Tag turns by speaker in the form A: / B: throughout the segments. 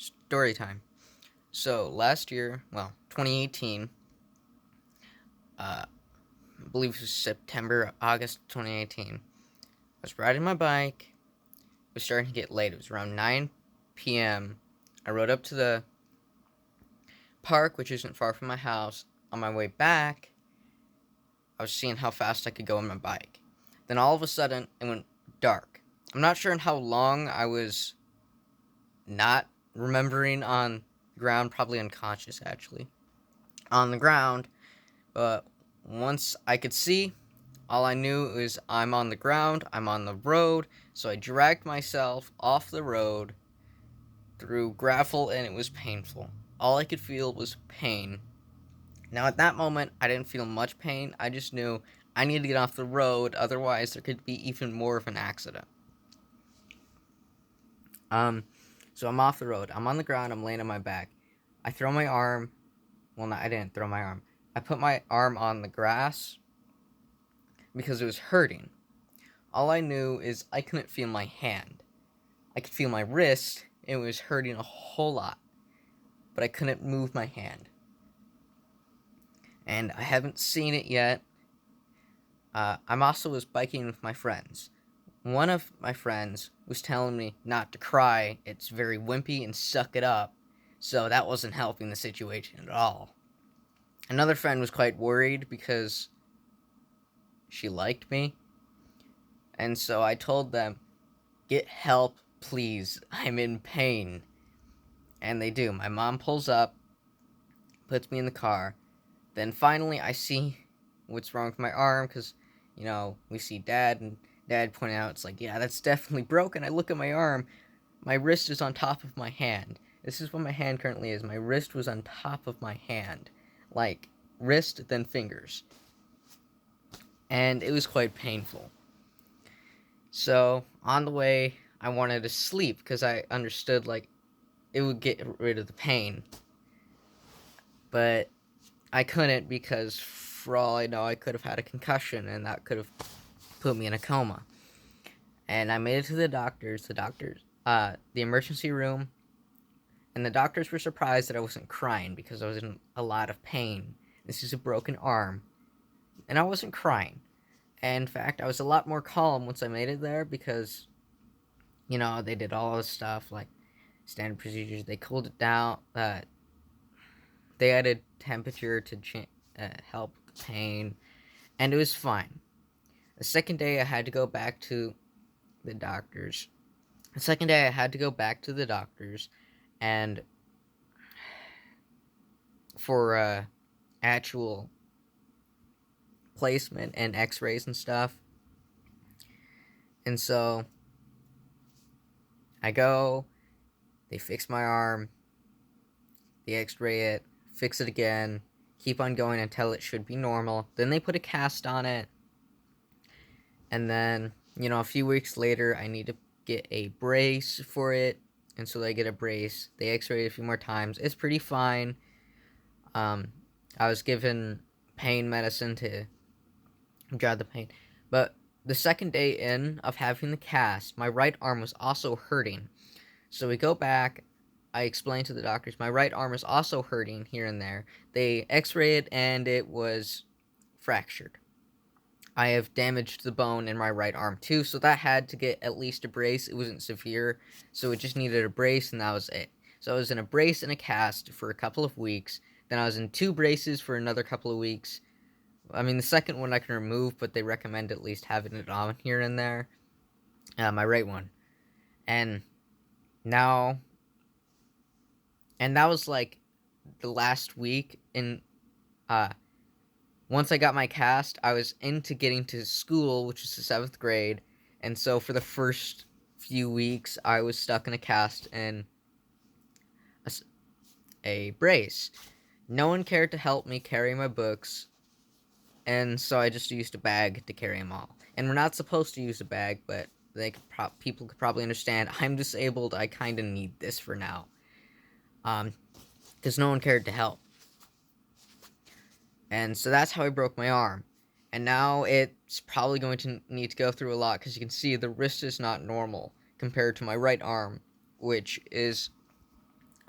A: Storytime. So last year, 2018, I believe it was September, August 2018. I was riding my bike. It was starting to get late. It was around 9 p.m. I rode up to the park, which isn't far from my house. On my way back, I was seeing how fast I could go on my bike. Then all of a sudden, it went dark. I'm not sure how long I was not remembering on the ground, probably unconscious actually, on the ground. But once I could see, all I knew is I'm on the ground, I'm on the road, so I dragged myself off the road through gravel and it was painful. All I could feel was pain. Now, at that moment, I didn't feel much pain, I just knew I needed to get off the road, otherwise, there could be even more of an accident. Um, so I'm off the road, I'm on the ground, I'm laying on my back. I throw my arm, well, no, I didn't throw my arm. I put my arm on the grass because it was hurting. All I knew is I couldn't feel my hand. I could feel my wrist. It was hurting a whole lot, but I couldn't move my hand. And I haven't seen it yet. I'm also was biking with my friends. One of my friends was telling me not to cry. It's very wimpy and suck it up. So that wasn't helping the situation at all. Another friend was quite worried because she liked me. And so I told them, get help, please. I'm in pain. And they do. My mom pulls up, puts me in the car. Then finally, I see what's wrong with my arm because, we see Dad, and Dad pointed out, it's like, yeah, that's definitely broken. I look at my arm. My wrist is on top of my hand. This is what my hand currently is. My wrist was on top of my hand. Like, wrist, then fingers. And it was quite painful. So, on the way, I wanted to sleep because I understood, it would get rid of the pain. But I couldn't because, for all I know, I could have had a concussion and that could have put me in a coma. And I made it to the emergency room, and the doctors were surprised that I wasn't crying because I was in a lot of pain. This is a broken arm, and I wasn't crying. And in fact, I was a lot more calm once I made it there because, they did all this stuff like standard procedures. They cooled it down. They added temperature to help the pain, and it was fine. The second day, I had to go back to the doctors. The second day, I had to go back to the doctors, and for actual placement and X-rays and stuff. And so I go. They fix my arm. They X-ray it. Fix it again. Keep on going until it should be normal. Then they put a cast on it. And then, a few weeks later, I need to get a brace for it. And so I get a brace. They X-ray it a few more times. It's pretty fine. I was given pain medicine to drive the pain. But the second day in of having the cast, my right arm was also hurting. So we go back. I explained to the doctors my right arm is also hurting here and there. They X-ray it and it was fractured. I have damaged the bone in my right arm too, so that had to get at least a brace. It wasn't severe, so it just needed a brace, and that was it. So I was in a brace and a cast for a couple of weeks. Then I was in 2 braces for another couple of weeks. I mean, the second one I can remove, but they recommend at least having it on here and there. My right one. And now, and that was like the last week in, once I got my cast, I was into getting to school, which is the 7th grade, and so for the first few weeks, I was stuck in a cast and a brace. No one cared to help me carry my books, and so I just used a bag to carry them all. And we're not supposed to use a bag, but people could probably understand. I'm disabled. I kind of need this for now, because no one cared to help. And so that's how I broke my arm. And now it's probably going to need to go through a lot because you can see the wrist is not normal compared to my right arm, which is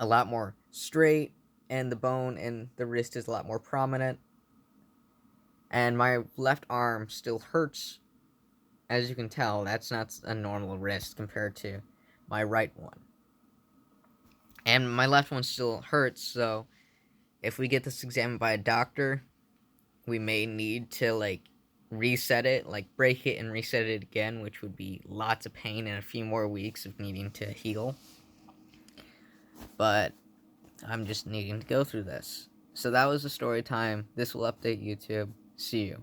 A: a lot more straight, and the bone in the wrist is a lot more prominent. And my left arm still hurts. As you can tell, that's not a normal wrist compared to my right one. And my left one still hurts, so if we get this examined by a doctor, we may need to reset it, break it and reset it again, which would be lots of pain and a few more weeks of needing to heal. But I'm just needing to go through this. So that was the story time. This will update YouTube. See you.